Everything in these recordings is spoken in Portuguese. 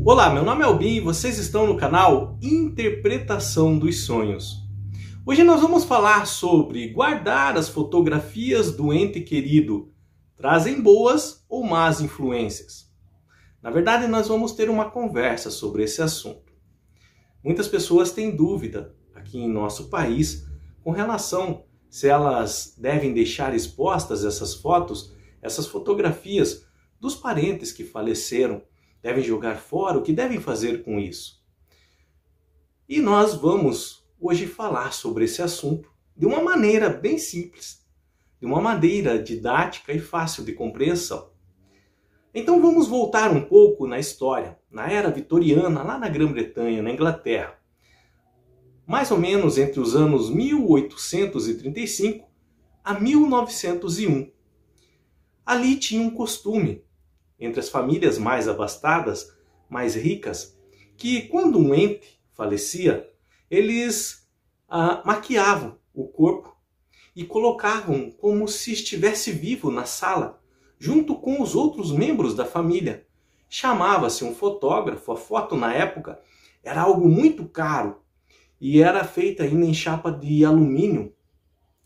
Olá, meu nome é Albin e vocês estão no canal Interpretação dos Sonhos. Hoje nós vamos falar sobre guardar as fotografias do ente querido. Trazem boas ou más influências? Na verdade, nós vamos ter uma conversa sobre esse assunto. Muitas pessoas têm dúvida aqui em nosso país com relação se elas devem deixar expostas essas fotos, essas fotografias dos parentes que faleceram. Devem jogar fora? O que devem fazer com isso? E nós vamos hoje falar sobre esse assunto de uma maneira bem simples, de uma maneira didática e fácil de compreensão. Então vamos voltar um pouco na história, na era vitoriana, lá na Grã-Bretanha, na Inglaterra. Mais ou menos entre os anos 1835 a 1901. Ali tinha um costume entre as famílias mais abastadas, mais ricas, que quando um ente falecia, eles maquiavam o corpo e colocavam como se estivesse vivo na sala, junto com os outros membros da família. Chamava-se um fotógrafo. A foto na época era algo muito caro e era feita ainda em chapa de alumínio.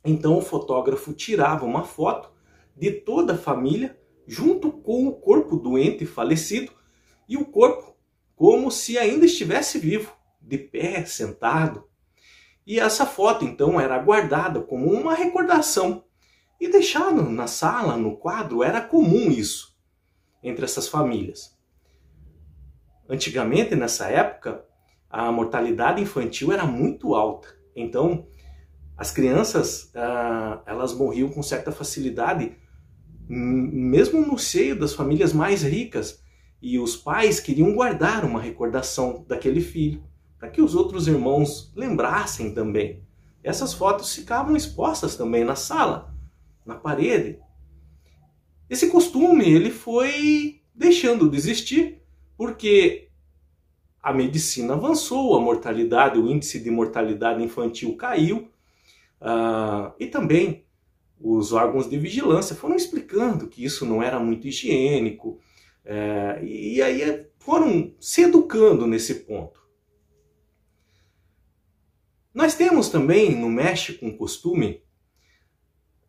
Então o fotógrafo tirava uma foto de toda a família junto com o corpo do ente falecido e o corpo como se ainda estivesse vivo, de pé, sentado. E essa foto então era guardada como uma recordação e deixada na sala, no quadro. Era comum isso entre essas famílias. Antigamente, nessa época, a mortalidade infantil era muito alta. Então, as crianças elas morriam com certa facilidade, mesmo no seio das famílias mais ricas, e os pais queriam guardar uma recordação daquele filho, para que os outros irmãos lembrassem também. Essas fotos ficavam expostas também na sala, na parede. Esse costume ele foi deixando de existir, porque a medicina avançou, a mortalidade, o índice de mortalidade infantil caiu, e também os órgãos de vigilância foram explicando que isso não era muito higiênico, e aí foram se educando nesse ponto. Nós temos também no México um costume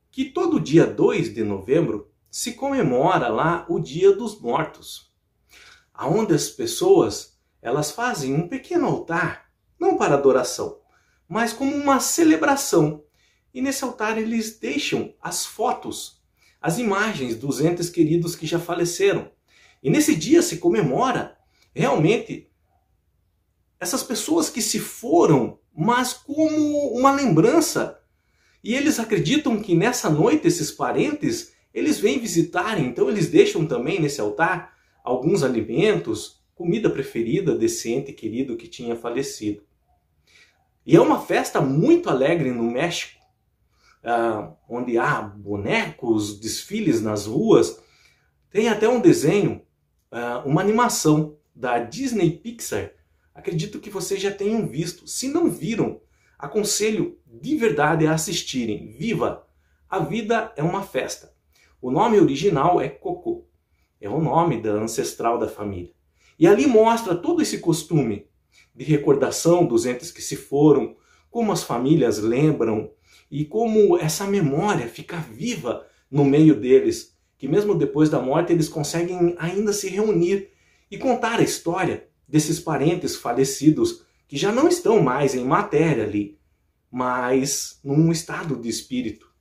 que todo dia 2 de novembro se comemora lá o Dia dos Mortos, onde as pessoas elas fazem um pequeno altar, não para adoração, mas como uma celebração. E nesse altar eles deixam as fotos, as imagens dos entes queridos que já faleceram. E nesse dia se comemora realmente essas pessoas que se foram, mas como uma lembrança. E eles acreditam que nessa noite esses parentes, eles vêm visitarem, então eles deixam também nesse altar alguns alimentos, comida preferida desse ente querido que tinha falecido. E é uma festa muito alegre no México, onde há bonecos, desfiles nas ruas. Tem até um desenho, uma animação da Disney Pixar. Acredito que vocês já tenham visto. Se não viram, aconselho de verdade a assistirem. Viva! A vida é uma festa. O nome original é Coco. É o nome da ancestral da família. E ali mostra todo esse costume de recordação dos entes que se foram, como as famílias lembram, e como essa memória fica viva no meio deles, que mesmo depois da morte eles conseguem ainda se reunir e contar a história desses parentes falecidos que já não estão mais em matéria ali, mas num estado de espírito.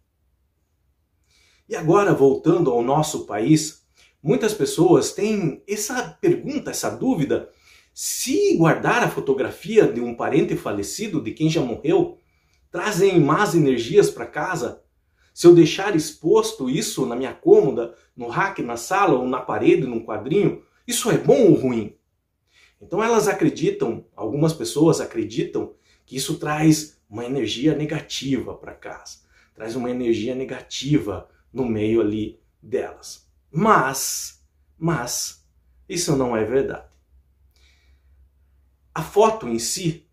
E agora, voltando ao nosso país, muitas pessoas têm essa pergunta, essa dúvida: se guardar a fotografia de um parente falecido, de quem já morreu, trazem más energias para casa? Se eu deixar exposto isso na minha cômoda, no rack, na sala ou na parede, num quadrinho, isso é bom ou ruim? Então elas acreditam, algumas pessoas acreditam que isso traz uma energia negativa para casa, traz uma energia negativa no meio ali delas. Mas isso não é verdade. A foto em si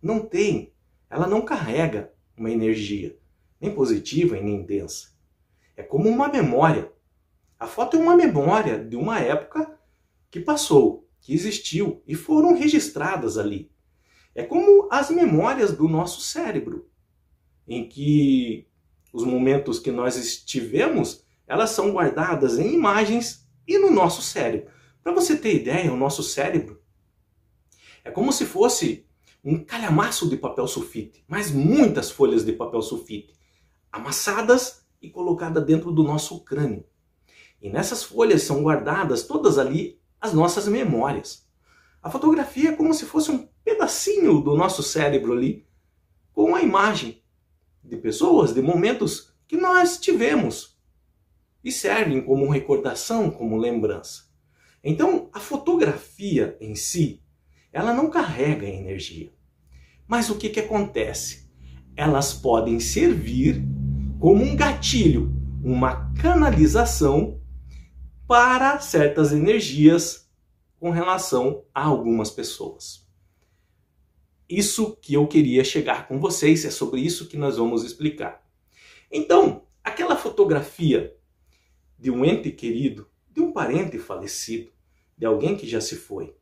não tem, ela não carrega uma energia, nem positiva e nem densa. É como uma memória. A foto é uma memória de uma época que passou, que existiu e foram registradas ali. É como as memórias do nosso cérebro, em que os momentos que nós estivemos, elas são guardadas em imagens e no nosso cérebro. Para você ter ideia, o nosso cérebro é como se fosse um calhamaço de papel sulfite, mas muitas folhas de papel sulfite, amassadas e colocadas dentro do nosso crânio. E nessas folhas são guardadas todas ali as nossas memórias. A fotografia é como se fosse um pedacinho do nosso cérebro ali, com a imagem de pessoas, de momentos que nós tivemos e servem como recordação, como lembrança. Então, a fotografia em si, ela não carrega energia. Mas o que acontece? Elas podem servir como um gatilho, uma canalização para certas energias com relação a algumas pessoas. Isso que eu queria chegar com vocês, é sobre isso que nós vamos explicar. Então, aquela fotografia de um ente querido, de um parente falecido, de alguém que já se foi.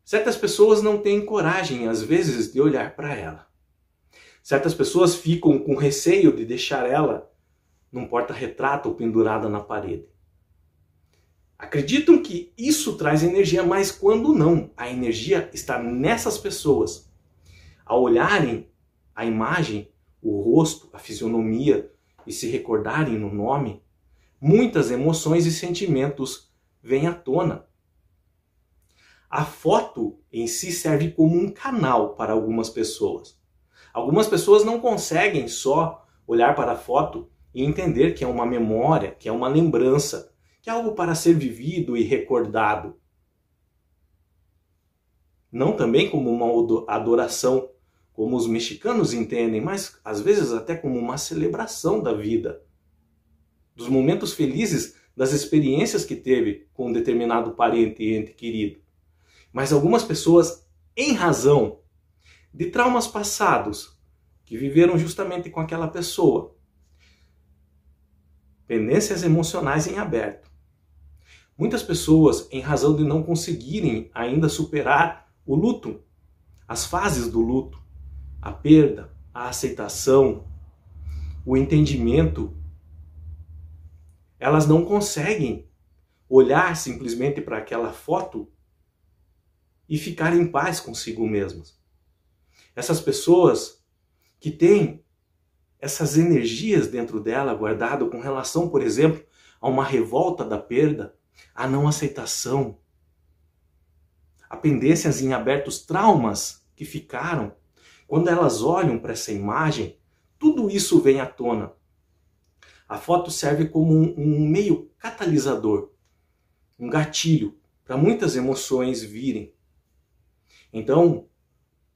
Certas pessoas não têm coragem, às vezes, de olhar para ela. Certas pessoas ficam com receio de deixar ela num porta-retrato ou pendurada na parede. Acreditam que isso traz energia, mas quando não, a energia está nessas pessoas. Ao olharem a imagem, o rosto, a fisionomia e se recordarem no nome, muitas emoções e sentimentos vêm à tona. A foto em si serve como um canal para algumas pessoas. Algumas pessoas não conseguem só olhar para a foto e entender que é uma memória, que é uma lembrança, que é algo para ser vivido e recordado. Não também como uma adoração, como os mexicanos entendem, mas às vezes até como uma celebração da vida, dos momentos felizes, das experiências que teve com um determinado parente e ente querido. Mas algumas pessoas, em razão de traumas passados, que viveram justamente com aquela pessoa, pendências emocionais em aberto. Muitas pessoas, em razão de não conseguirem ainda superar o luto, as fases do luto, a perda, a aceitação, o entendimento, elas não conseguem olhar simplesmente para aquela foto e ficar em paz consigo mesmas. Essas pessoas que têm essas energias dentro dela guardado com relação, por exemplo, a uma revolta da perda, a não aceitação, a pendências em abertos, traumas que ficaram, quando elas olham para essa imagem, tudo isso vem à tona. A foto serve como um meio catalisador, um gatilho para muitas emoções virem. Então,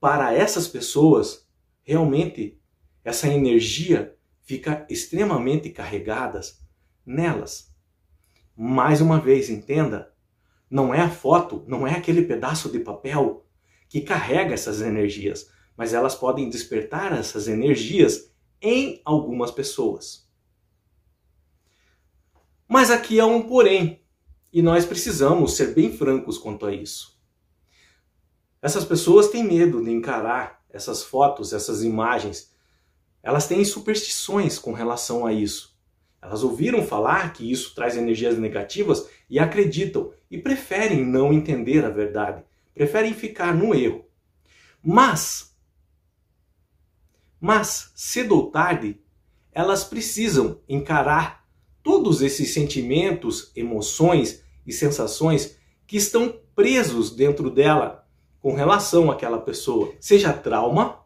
para essas pessoas, realmente, essa energia fica extremamente carregada nelas. Mais uma vez, entenda, não é a foto, não é aquele pedaço de papel que carrega essas energias, mas elas podem despertar essas energias em algumas pessoas. Mas aqui há um porém, e nós precisamos ser bem francos quanto a isso. Essas pessoas têm medo de encarar essas fotos, essas imagens. Elas têm superstições com relação a isso. Elas ouviram falar que isso traz energias negativas e acreditam e preferem não entender a verdade, preferem ficar no erro. Mas cedo ou tarde, elas precisam encarar todos esses sentimentos, emoções e sensações que estão presos dentro dela com relação àquela pessoa. Seja trauma,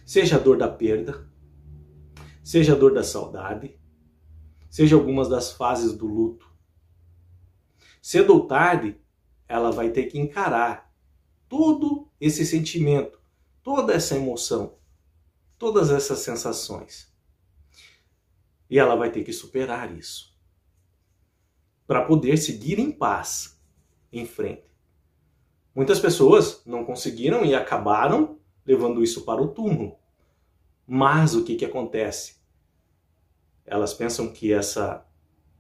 seja a dor da perda, seja a dor da saudade, seja algumas das fases do luto. Cedo ou tarde, ela vai ter que encarar todo esse sentimento, toda essa emoção, todas essas sensações. E ela vai ter que superar isso para poder seguir em paz em frente. Muitas pessoas não conseguiram e acabaram levando isso para o túmulo. Mas o que acontece? Elas pensam que essa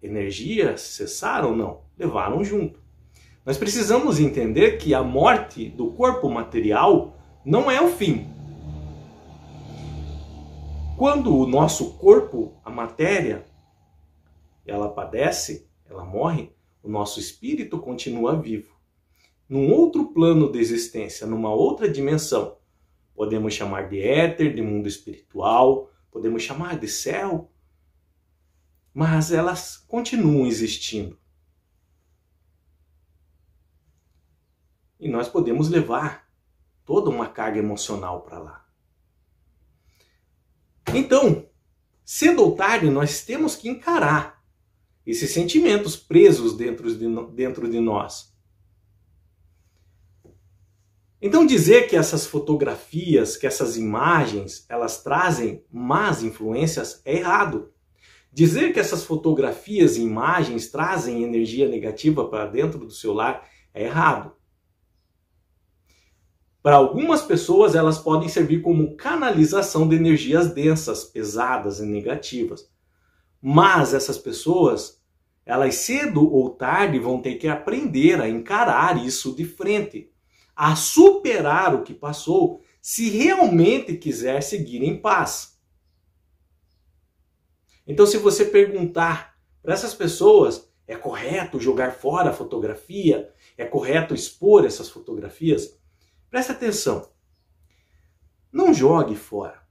energias cessaram? Não, levaram junto. Nós precisamos entender que a morte do corpo material não é o fim. Quando o nosso corpo, a matéria, ela padece, ela morre, o nosso espírito continua vivo. Num outro plano de existência, numa outra dimensão, podemos chamar de éter, de mundo espiritual, podemos chamar de céu, mas elas continuam existindo. E nós podemos levar toda uma carga emocional para lá. Então, cedo ou tarde, nós temos que encarar esses sentimentos presos dentro de nós. Então dizer que essas fotografias, que essas imagens, elas trazem más influências é errado. Dizer que essas fotografias e imagens trazem energia negativa para dentro do seu lar é errado. Para algumas pessoas, elas podem servir como canalização de energias densas, pesadas e negativas. Mas essas pessoas, elas cedo ou tarde vão ter que aprender a encarar isso de frente, a superar o que passou, se realmente quiser seguir em paz. Então, se você perguntar para essas pessoas, é correto jogar fora a fotografia? É correto expor essas fotografias? Preste atenção. Não jogue fora.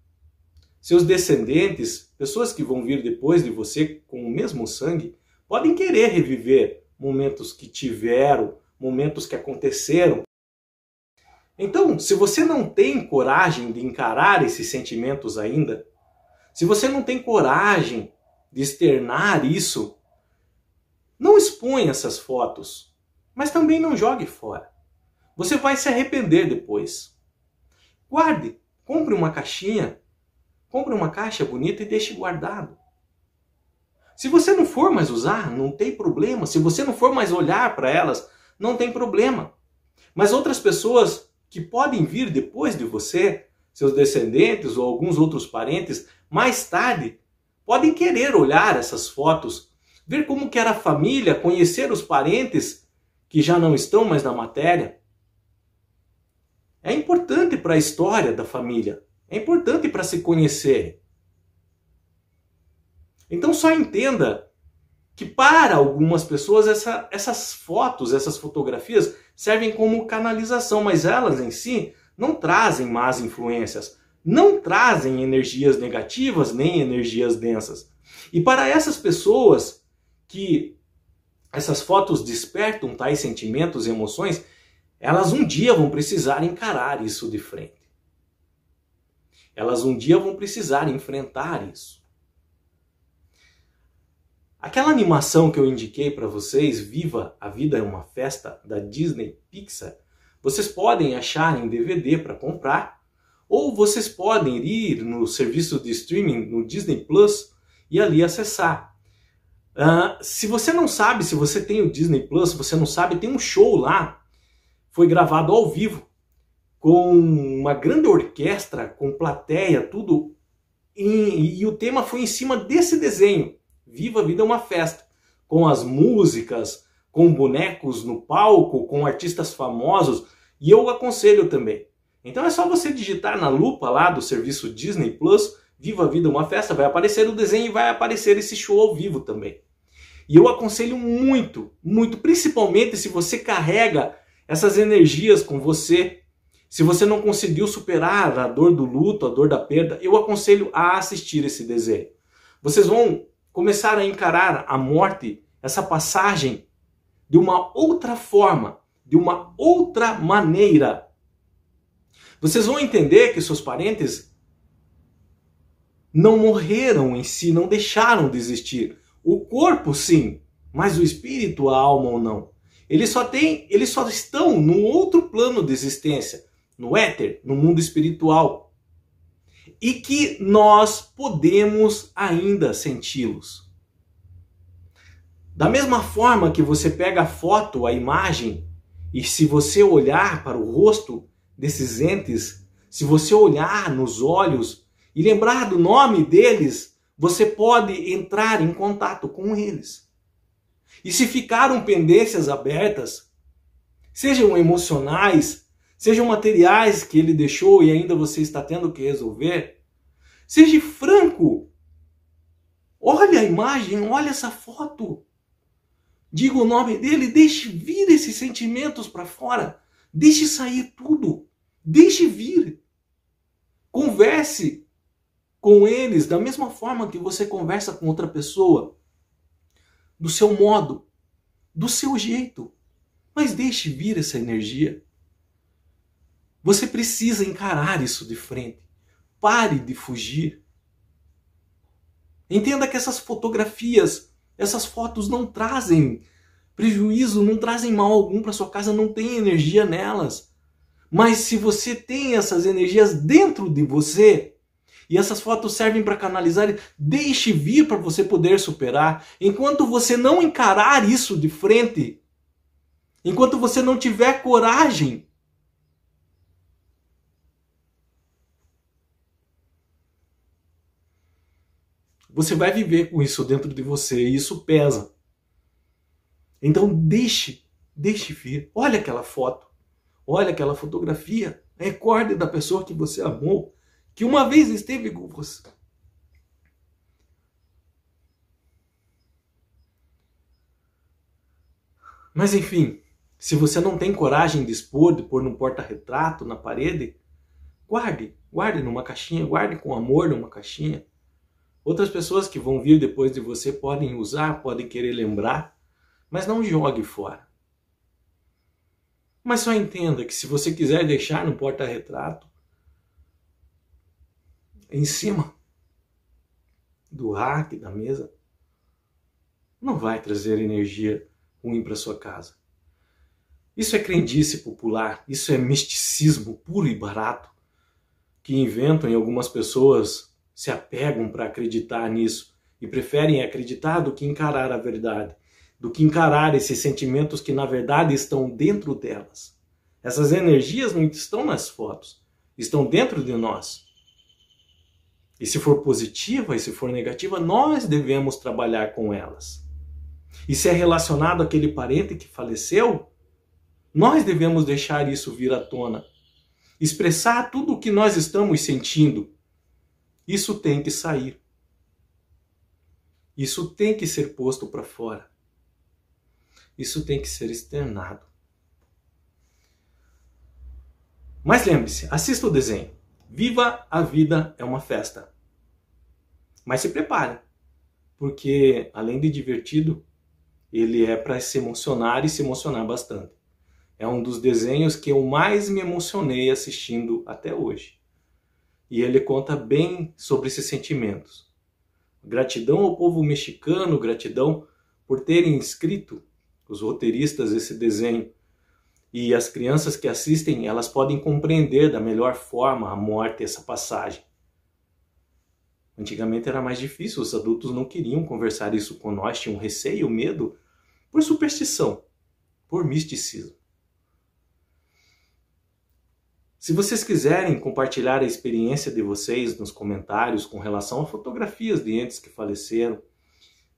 Seus descendentes, pessoas que vão vir depois de você com o mesmo sangue, podem querer reviver momentos que tiveram, momentos que aconteceram. Então, se você não tem coragem de encarar esses sentimentos ainda, se você não tem coragem de externar isso, não exponha essas fotos, mas também não jogue fora. Você vai se arrepender depois. Guarde, compre uma caixinha, compre uma caixa bonita e deixe guardado. Se você não for mais usar, não tem problema. Se você não for mais olhar para elas, não tem problema. Mas outras pessoas que podem vir depois de você, seus descendentes ou alguns outros parentes, mais tarde, podem querer olhar essas fotos, ver como que era a família, conhecer os parentes que já não estão mais na matéria. É importante para a história da família, é importante para se conhecer. Então só entenda que para algumas pessoas essas fotos, essas fotografias servem como canalização, mas elas em si não trazem más influências, não trazem energias negativas nem energias densas. E para essas pessoas que essas fotos despertam tais sentimentos e emoções, elas um dia vão precisar encarar isso de frente. Elas um dia vão precisar enfrentar isso. Aquela animação que eu indiquei para vocês, Viva a Vida é uma Festa, da Disney Pixar, vocês podem achar em DVD para comprar, ou vocês podem ir no serviço de streaming, no Disney Plus, e ali acessar. Se você não sabe, se você tem o Disney Plus, se você não sabe, tem um show lá, foi gravado ao vivo, com uma grande orquestra, com plateia, tudo, e o tema foi em cima desse desenho, Viva a Vida é uma Festa, com as músicas, com bonecos no palco, com artistas famosos, e eu aconselho também. Então é só você digitar na lupa lá do serviço Disney Plus, Viva a Vida é uma Festa, vai aparecer o desenho e vai aparecer esse show ao vivo também. E eu aconselho muito, muito, principalmente se você carrega essas energias com você, se você não conseguiu superar a dor do luto, a dor da perda, eu aconselho a assistir esse desenho. Vocês vão começar a encarar a morte, essa passagem, de uma outra forma, de uma outra maneira. Vocês vão entender que seus parentes não morreram em si, não deixaram de existir. O corpo sim, mas o espírito, a alma ou não. Eles só estão num outro plano de existência, no éter, no mundo espiritual. E que nós podemos ainda senti-los. Da mesma forma que você pega a foto, a imagem, e se você olhar para o rosto desses entes, se você olhar nos olhos e lembrar do nome deles, você pode entrar em contato com eles. E se ficaram pendências abertas, sejam emocionais, sejam materiais que ele deixou e ainda você está tendo que resolver, seja franco. Olha a imagem, olha essa foto. Diga o nome dele, deixe vir esses sentimentos para fora. Deixe sair tudo. Deixe vir. Converse com eles da mesma forma que você conversa com outra pessoa. Do seu modo, do seu jeito. Mas deixe vir essa energia. Você precisa encarar isso de frente. Pare de fugir. Entenda que essas fotografias, essas fotos não trazem prejuízo, não trazem mal algum para sua casa, não tem energia nelas. Mas se você tem essas energias dentro de você, e essas fotos servem para canalizar, deixe vir para você poder superar. Enquanto você não encarar isso de frente, enquanto você não tiver coragem, você vai viver com isso dentro de você e isso pesa. Então deixe vir. Olha aquela foto, olha aquela fotografia. Recorde da pessoa que você amou, que uma vez esteve com você. Mas enfim, se você não tem coragem de expor, de pôr num porta-retrato, na parede, guarde numa caixinha, guarde com amor numa caixinha. Outras pessoas que vão vir depois de você podem usar, podem querer lembrar, mas não jogue fora. Mas só entenda que se você quiser deixar no porta-retrato, em cima do rack, da mesa, não vai trazer energia ruim para sua casa. Isso é crendice popular, isso é misticismo puro e barato, que inventam e algumas pessoas se apegam para acreditar nisso e preferem acreditar do que encarar a verdade, do que encarar esses sentimentos que na verdade estão dentro delas. Essas energias não estão nas fotos, estão dentro de nós. E se for positiva e se for negativa, nós devemos trabalhar com elas. E se é relacionado àquele parente que faleceu, nós devemos deixar isso vir à tona. Expressar tudo o que nós estamos sentindo. Isso tem que sair. Isso tem que ser posto para fora. Isso tem que ser externado. Mas lembre-se, assista o desenho. Viva a vida é uma festa. Mas se prepare, porque além de divertido, ele é para se emocionar e se emocionar bastante. É um dos desenhos que eu mais me emocionei assistindo até hoje. E ele conta bem sobre esses sentimentos. Gratidão ao povo mexicano, gratidão por terem escrito, os roteiristas, esse desenho. E as crianças que assistem, elas podem compreender da melhor forma a morte, essa passagem. Antigamente era mais difícil, os adultos não queriam conversar isso com nós, tinham receio, medo, por superstição, por misticismo. Se vocês quiserem compartilhar a experiência de vocês nos comentários com relação a fotografias de entes que faleceram,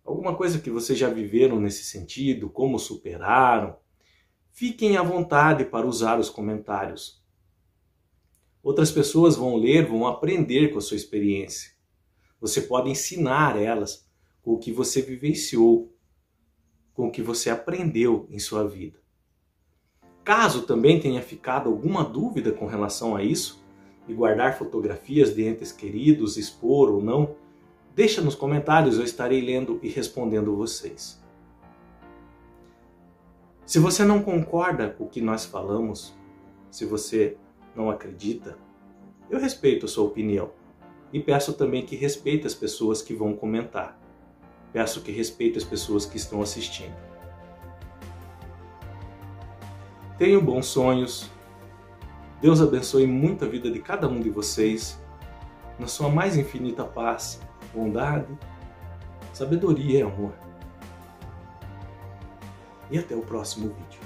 alguma coisa que vocês já viveram nesse sentido, como superaram, fiquem à vontade para usar os comentários. Outras pessoas vão ler, vão aprender com a sua experiência. Você pode ensinar elas com o que você vivenciou, com o que você aprendeu em sua vida. Caso também tenha ficado alguma dúvida com relação a isso, de guardar fotografias de entes queridos, expor ou não, deixa nos comentários, eu estarei lendo e respondendo vocês. Se você não concorda com o que nós falamos, se você não acredita, eu respeito a sua opinião e peço também que respeite as pessoas que vão comentar. Peço que respeite as pessoas que estão assistindo. Tenham bons sonhos. Deus abençoe muito a vida de cada um de vocês, na sua mais infinita paz, bondade, sabedoria e amor. E até o próximo vídeo.